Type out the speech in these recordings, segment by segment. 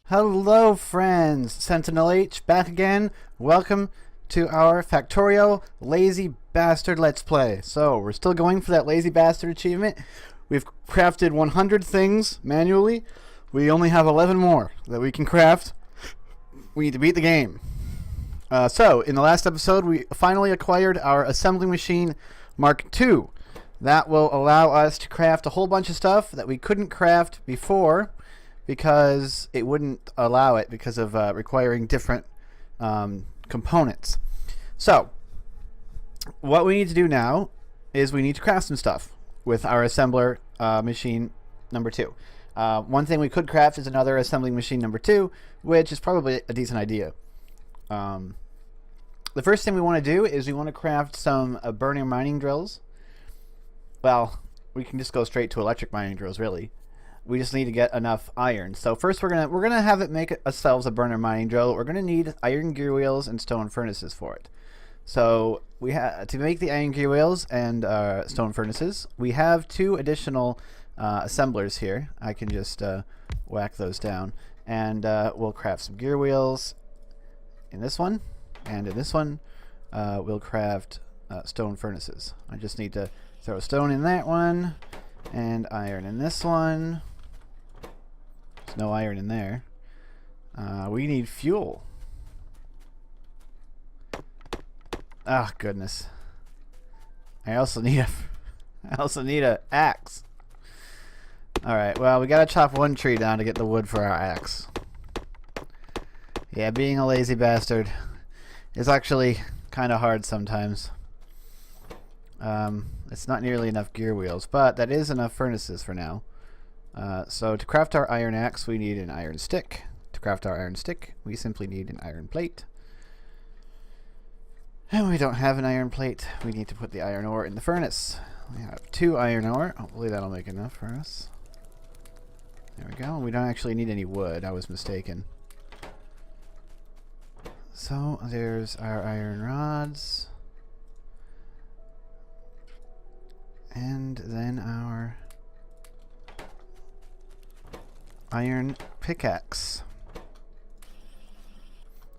Hello friends, Sentinel H back again. Welcome to our Factorio Lazy Bastard Let's Play. So, we're still going for that Lazy Bastard achievement. We've crafted 100 things manually. We only have 11 more that we can craft. We need to beat the game. So, in the last episode, we finally acquired our assembling machine Mark II. That will allow us to craft a whole bunch of stuff that we couldn't craft before because it wouldn't allow it because of requiring different components. So, what we need to do now is we need to craft some stuff with our assembler machine number 2. One thing we could craft is another assembling machine number 2, which is probably a decent idea. The first thing we want to do is we want to craft some burner mining drills. Well, we can just go straight to electric mining drills, really. We just need to get enough iron. So first we're gonna have it make ourselves a burner mining drill. We're gonna need iron gear wheels and stone furnaces for it. So we have to make the iron gear wheels and stone furnaces. We have 2 additional assemblers here. I can just whack those down, and we'll craft some gear wheels in this one, and in this one we'll craft stone furnaces. I just need to throw stone in that one and iron in this one. There's no iron in there. We need fuel. Ah, goodness. I also need a axe. All right. Well, we gotta chop one tree down to get the wood for our axe. Yeah, being a lazy bastard is actually kind of hard sometimes. It's not nearly enough gear wheels, but that is enough furnaces for now. So to craft our iron axe, we need an iron stick. To craft our iron stick, we simply need an iron plate. And we don't have an iron plate. We need to put the iron ore in the furnace. We have 2 iron ore. Hopefully that'll make enough for us. There we go. We don't actually need any wood. I was mistaken. So there's our iron rods. And then our iron pickaxe.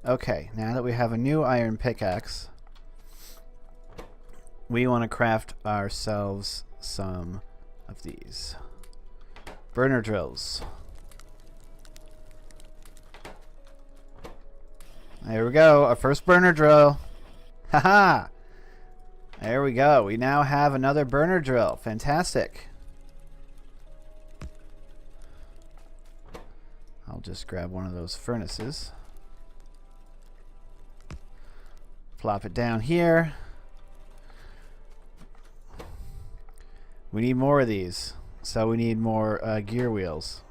Okay, now that we have a new iron pickaxe, we want to craft ourselves some of these burner drills. There we go, our first burner drill. Haha! There we go. We now have another burner drill. Fantastic. I'll just grab one of those furnaces. Plop it down here. We need more of these. So we need more gear wheels.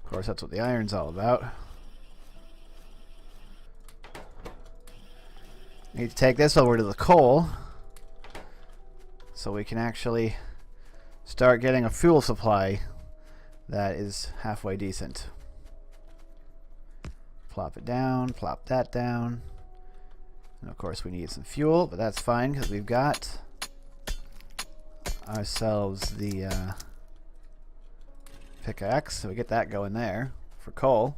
Of course, that's what the iron's all about. Need to take this over to the coal so we can actually start getting a fuel supply that is halfway decent. Plop it down, plop that down. And of course we need some fuel, but that's fine because we've got ourselves the pickaxe, so we get that going there for coal.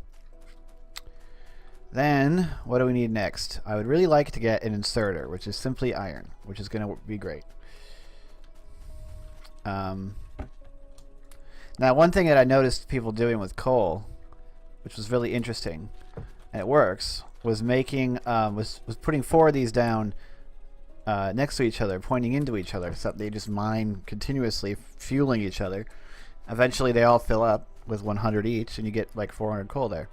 Then, what do we need next? I would really like to get an inserter, which is simply iron, which is going to be great. Now, one thing that I noticed people doing with coal, which was really interesting, and it works, was making was putting 4 of these down next to each other, pointing into each other, so they just mine continuously, fueling each other. Eventually, they all fill up with 100 each, and you get like 400 coal there.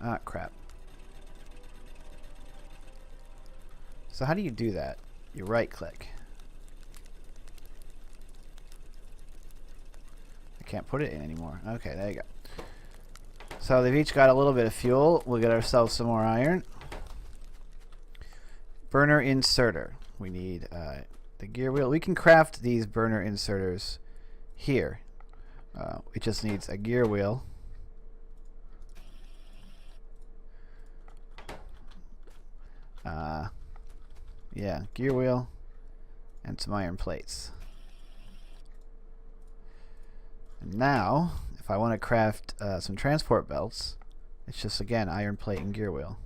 Ah, crap. So how do you do that? You right click. I can't put it in anymore. Okay, there you go. So they've each got a little bit of fuel. We'll get ourselves some more iron. Burner inserter. We need the gear wheel. We can craft these burner inserters here. It just needs a gear wheel. Yeah, gear wheel, and some iron plates. And now, if I want to craft some transport belts, it's just, again, iron plate and gear wheel.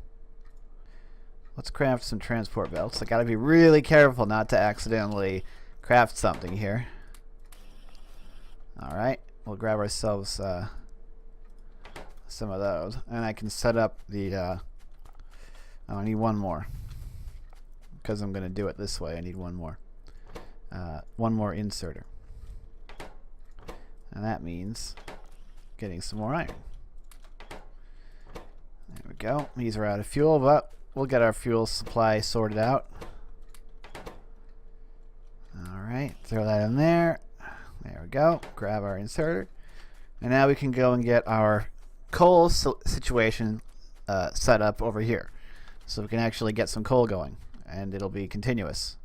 Let's craft some transport belts. I gotta be really careful not to accidentally craft something here. Alright, we'll grab ourselves some of those. And I can set up the... oh, I need one more. Because I'm gonna do it this way, I need one more. One more inserter. And that means getting some more iron. There we go. These are out of fuel, but we'll get our fuel supply sorted out. Alright, throw that in there. There we go. Grab our inserter. And now we can go and get our coal situation set up over here. So we can actually get some coal going. And it'll be continuous.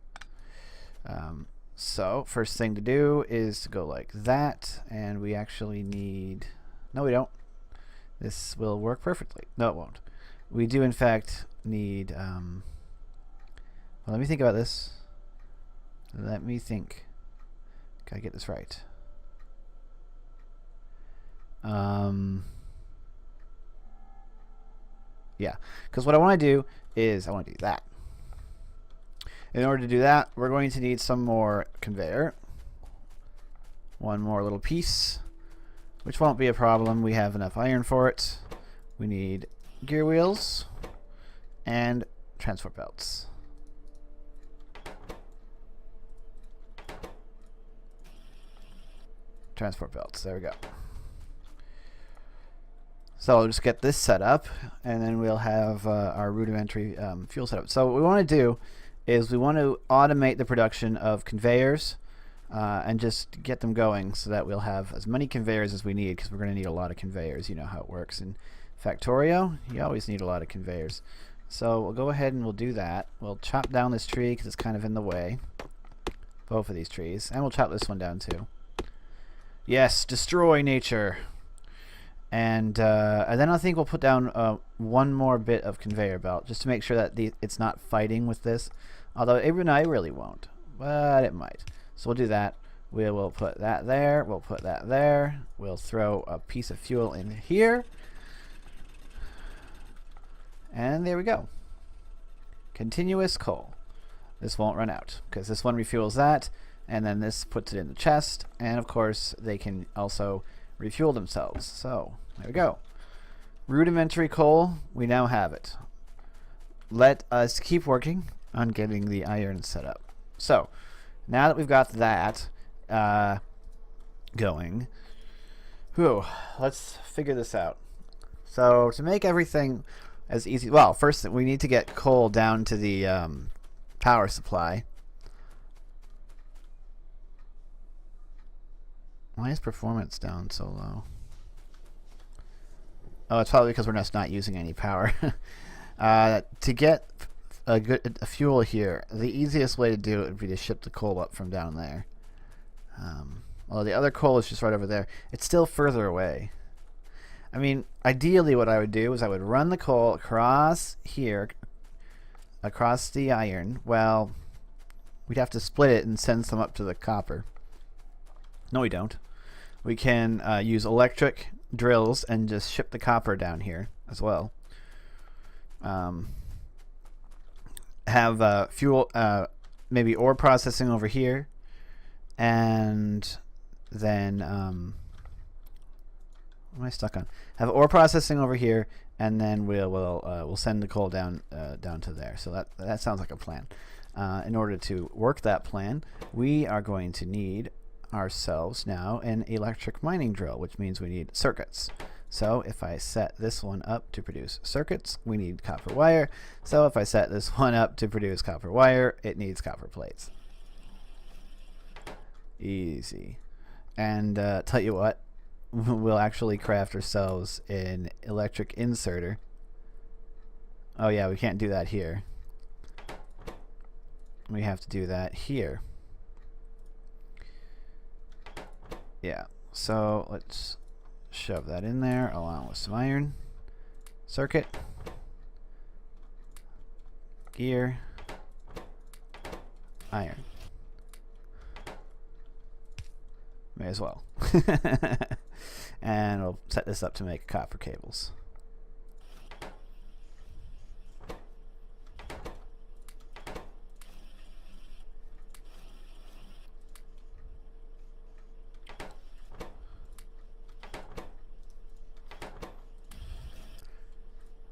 So, first thing to do is to go like that. And we actually need... No, we don't. This will work perfectly. No, it won't. We do, in fact, need... well, let me think about this. Let me think. Gotta get this right. Yeah, because what I want to do is I want to do that. In order to do that, we're going to need some more conveyor. One more little piece, which won't be a problem. We have enough iron for it. We need gear wheels and transport belts. Transport belts, there we go. So I'll just get this set up, and then we'll have our rudimentary fuel set up. So what we want to do is we want to automate the production of conveyors and just get them going so that we'll have as many conveyors as we need, because we're going to need a lot of conveyors. You know how it works in Factorio. You always need a lot of conveyors. So we'll go ahead and we'll do that. We'll chop down this tree because it's kind of in the way. Both of these trees. And we'll chop this one down too. Yes, destroy nature. And then I think we'll put down one more bit of conveyor belt just to make sure that it's not fighting with this. Although it really won't, but it might. So we'll do that. We will put that there. We'll put that there. We'll throw a piece of fuel in here. And there we go. Continuous coal. This won't run out because this one refuels that, and then this puts it in the chest, and of course they can also refuel themselves. So there we go. Rudimentary coal, we now have it. Let us keep working on getting the iron set up. So now that we've got that going, let's figure this out. So to make everything as easy, well, first we need to get coal down to the power supply. Why is performance down so low? Oh, it's probably because we're just not using any power. To get a fuel here, the easiest way to do it would be to ship the coal up from down there. Well, the other coal is just right over there. It's still further away. I mean, ideally what I would do is I would run the coal across here, across the iron. Well, we'd have to split it and send some up to the copper. No, we don't. We can use electric drills and just ship the copper down here as well. Have fuel, maybe ore processing over here, and then what am I stuck on? Have ore processing over here, and then we'll send the coal down down to there. So that sounds like a plan. In order to work that plan, we are going to need ourselves now an electric mining drill, which means we need circuits. So if I set this one up to produce circuits, we need copper wire. So if I set this one up to produce copper wire, it needs copper plates. Easy. And tell you what, we'll actually craft ourselves an electric inserter. Oh yeah, we can't do that here. We have to do that here. Yeah, so let's shove that in there along with some iron. Circuit. Gear. Iron. May as well. And we'll set this up to make copper cables.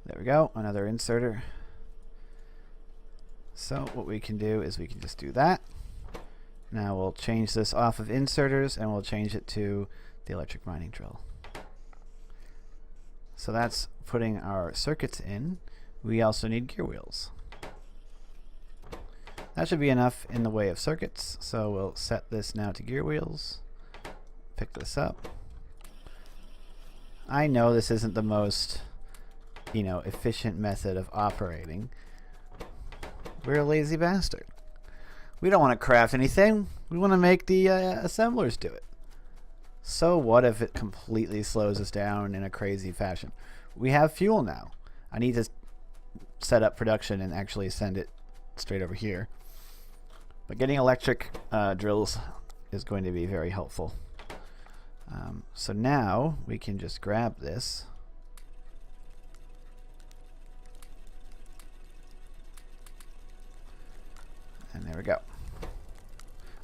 There we go, another inserter. So what we can do is we can just do that. Now we'll change this off of inserters and we'll change it to the electric mining drill. So that's putting our circuits in. We also need gear wheels. That should be enough in the way of circuits. So we'll set this now to gear wheels. Pick this up. I know this isn't the most, efficient method of operating. We're a lazy bastard. We don't want to craft anything. We want to make the assemblers do it. So what if it completely slows us down in a crazy fashion? We have fuel now. I need to set up production and actually send it straight over here. But getting electric drills is going to be very helpful. So now we can just grab this. And there we go.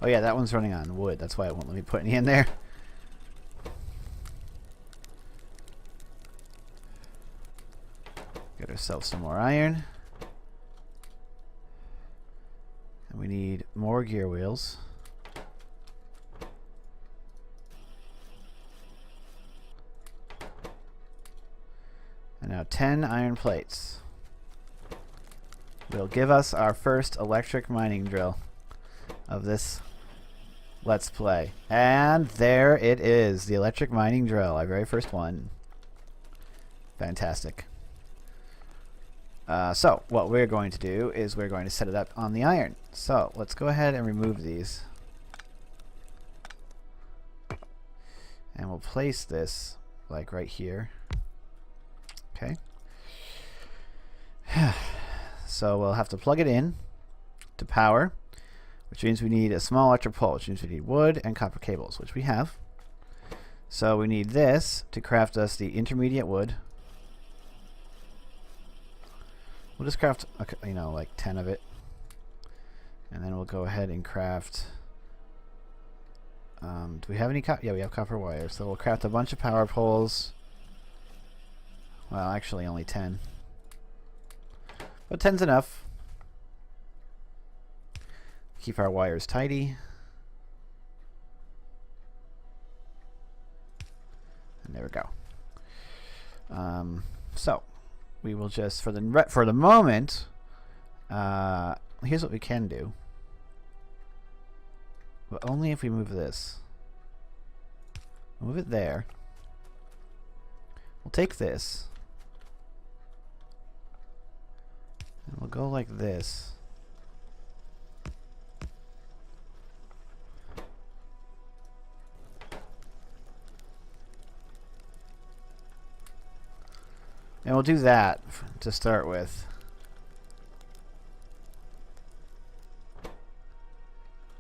Oh yeah, that one's running on wood. That's why it won't let me put any in there. Get ourselves some more iron. And we need more gear wheels. And now 10 iron plates will give us our first electric mining drill of this Let's Play. And there it is, the electric mining drill, our very first one. Fantastic. So what we're going to do is we're going to set it up on the iron. So let's go ahead and remove these. And we'll place this like right here. Okay. So we'll have to plug it in to power, which means we need a small electric pole, which means we need wood and copper cables, which we have. So we need this to craft us the intermediate wood. We'll just craft, like 10 of it. And then we'll go ahead and craft... do we have any copper? Yeah, we have copper wire. So we'll craft a bunch of power poles. Well, actually only 10. But 10's enough. Keep our wires tidy. And there we go. So we will just for the moment. Here's what we can do. But only if we move this. Move it there. We'll take this. And we'll go like this. And we'll do that to start with.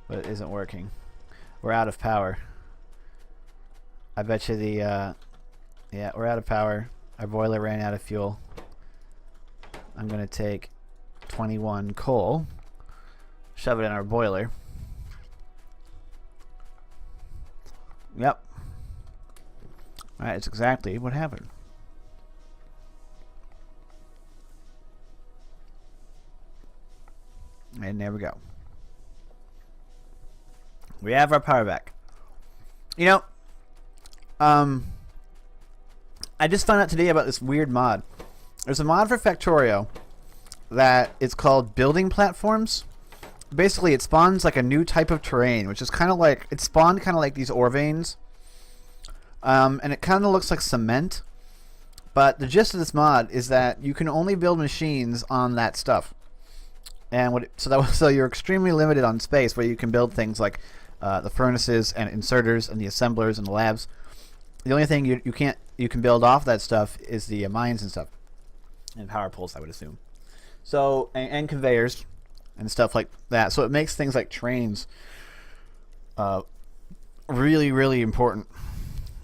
But it isn't working. We're out of power. I bet you the yeah, we're out of power. Our boiler ran out of fuel. I'm gonna take 21 coal, shove it in our boiler. Yep. Alright, it's exactly what happened. And there we go. We have our power back. I just found out today about this weird mod. There's a mod for Factorio that it's called building platforms. Basically, it spawns like a new type of terrain, which is kind of like, it spawned kind of like these ore veins. And it kind of looks like cement. But the gist of this mod is that you can only build machines on that stuff. And so you're extremely limited on space, where you can build things like the furnaces and inserters and the assemblers and the labs. The only thing you can build off that stuff is the mines and stuff, and power poles, I would assume. So and conveyors and stuff like that. So it makes things like trains really, really important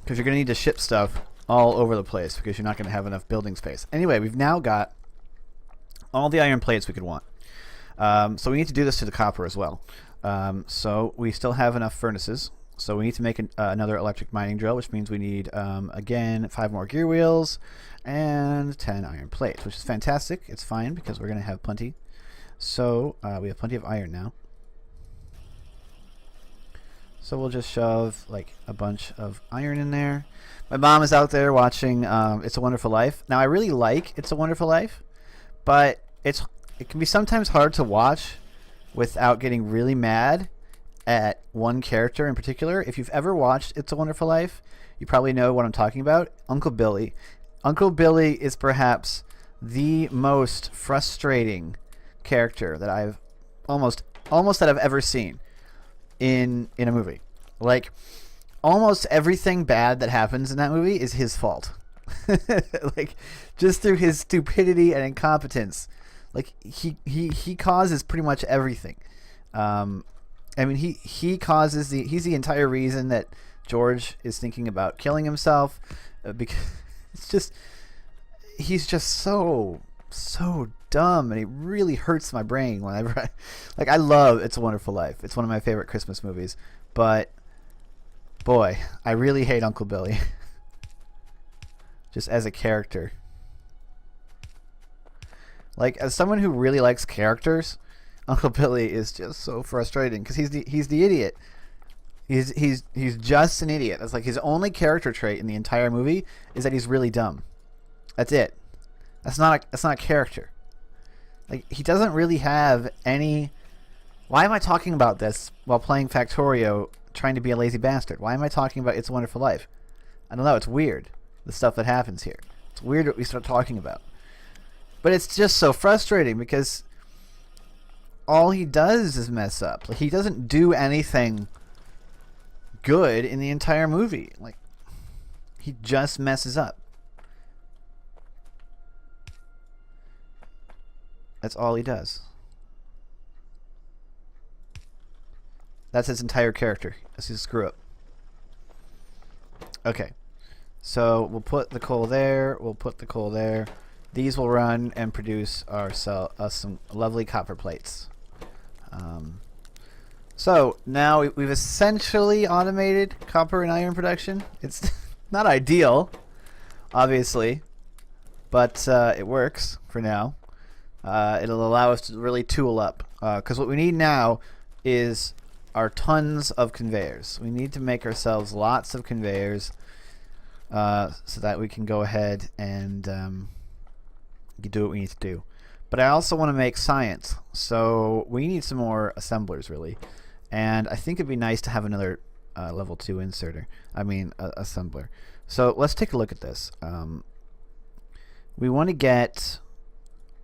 because you're going to need to ship stuff all over the place because you're not going to have enough building space. Anyway, we've now got all the iron plates we could want. So we need to do this to the copper as well. So we still have enough furnaces. So we need to make another electric mining drill, which means we need, again, 5 more gear wheels and 10 iron plates, which is fantastic. It's fine because we're going to have plenty. So we have plenty of iron now. So we'll just shove like a bunch of iron in there. My mom is out there watching It's a Wonderful Life. Now I really like It's a Wonderful Life, but it can be sometimes hard to watch without getting really mad at one character in particular. If you've ever watched It's a Wonderful Life, you probably know what I'm talking about. Uncle Billy. Uncle Billy is perhaps the most frustrating character that I've almost that I've ever seen in a movie. Like, almost everything bad that happens in that movie is his fault. Like, just through his stupidity and incompetence. Like, he causes pretty much everything. I mean, he's the entire reason that George is thinking about killing himself, because he's just so dumb, and it really hurts my brain whenever I love It's a Wonderful Life. It's one of my favorite Christmas movies, but boy, I really hate Uncle Billy. Just as a character. Like, as someone who really likes characters, Uncle Billy is just so frustrating because he's the idiot. He's just an idiot. That's like his only character trait in the entire movie is that he's really dumb. That's it. That's not a character. Like, he doesn't really have any. Why am I talking about this while playing Factorio, trying to be a lazy bastard? Why am I talking about It's a Wonderful Life? I don't know. It's weird, the stuff that happens here. It's weird what we start talking about. But it's just so frustrating because all he does is mess up. Like, he doesn't do anything good in the entire movie. Like, he just messes up. That's all he does. That's his entire character. That's his screw up. Okay. So we'll put the coal there. We'll put the coal there. These will run and produce us some lovely copper plates. So now we've essentially automated copper and iron production. It's not ideal, obviously, but it works for now. It'll allow us to really tool up, because what we need now is our tons of conveyors. We need to make ourselves lots of conveyors so that we can go ahead and do what we need to do. But I also want to make science, so we need some more assemblers, really. And I think it'd be nice to have another level 2 inserter. I mean, assembler. So let's take a look at this. We want to get...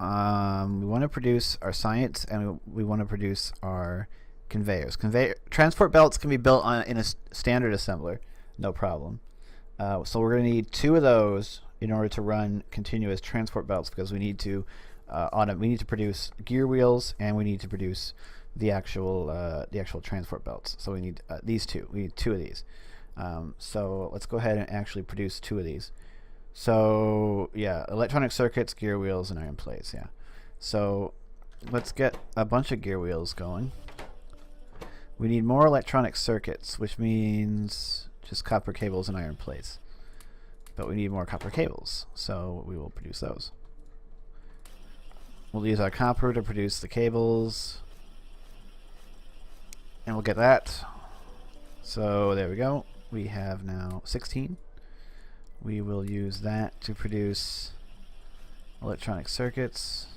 we want to produce our science, and we want to produce our conveyors. Transport belts can be built in a standard assembler, no problem. So we're going to need 2 of those in order to run continuous transport belts, because we need to produce gear wheels, and we need to produce the actual transport belts. So we need these 2. We need 2 of these. So let's go ahead and actually produce 2 of these. So yeah, electronic circuits, gear wheels, and iron plates. Yeah. So let's get a bunch of gear wheels going. We need more electronic circuits, which means just copper cables and iron plates. But we need more copper cables, so we will produce those. We'll use our copper to produce the cables, and we'll get that. So there we go. We have now 16. We will use that to produce electronic circuits.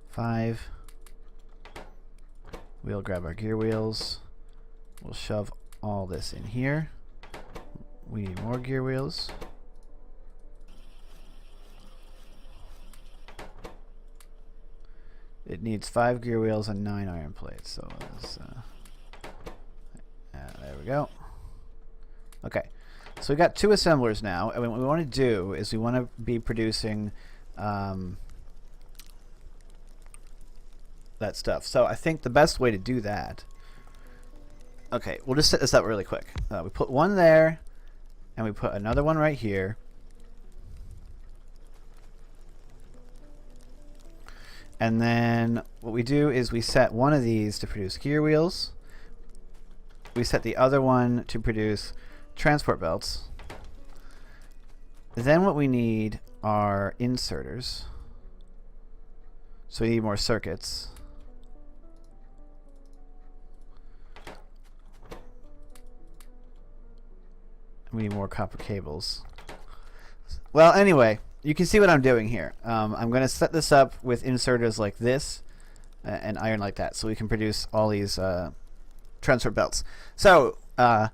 5. We'll grab our gear wheels. We'll shove all this in here. We need more gear wheels. It needs 5 gear wheels and 9 iron plates. So let's, there we go. Okay. So we've got 2 assemblers now, and what we want to do is we want to be producing that stuff. So I think the best way to do that Okay, we'll just set this up really quick. We put one there, and we put another one right here. And then what we do is we set one of these to produce gear wheels. We set the other one to produce transport belts. Then what we need are inserters. So we need more circuits. We need more copper cables. Well, anyway, you can see what I'm doing here. I'm going to set this up with inserters like this and iron like that, so we can produce all these transport belts. So,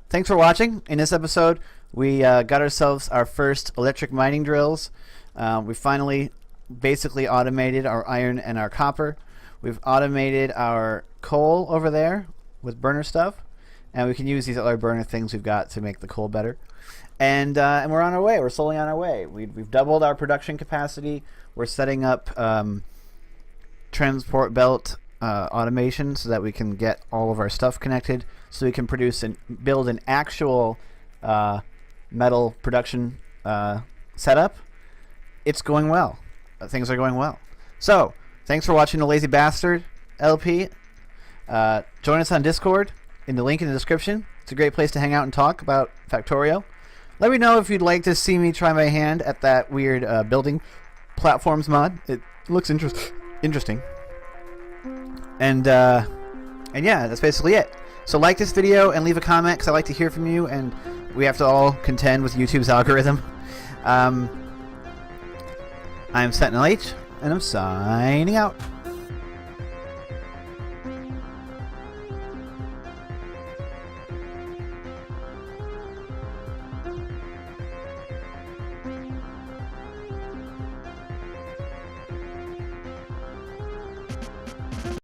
thanks for watching. In this episode, we got ourselves our first electric mining drills. We finally basically automated our iron and our copper. We've automated our coal over there with burner stuff, and we can use these other burner things we've got to make the coal better. And we're on our way. We're slowly on our way. We've doubled our production capacity. We're setting up transport belt automation so that we can get all of our stuff connected, so we can produce and build an actual metal production setup. It's going well. Things are going well. So, thanks for watching the Lazy Bastard LP. Join us on Discord in the link in the description. It's a great place to hang out and talk about Factorio. Let me know if you'd like to see me try my hand at that weird building platforms mod. It looks interesting. And yeah, that's basically it. So like this video and leave a comment, because I like to hear from you, and we have to all contend with YouTube's algorithm. I'm SentinalH, and I'm signing out.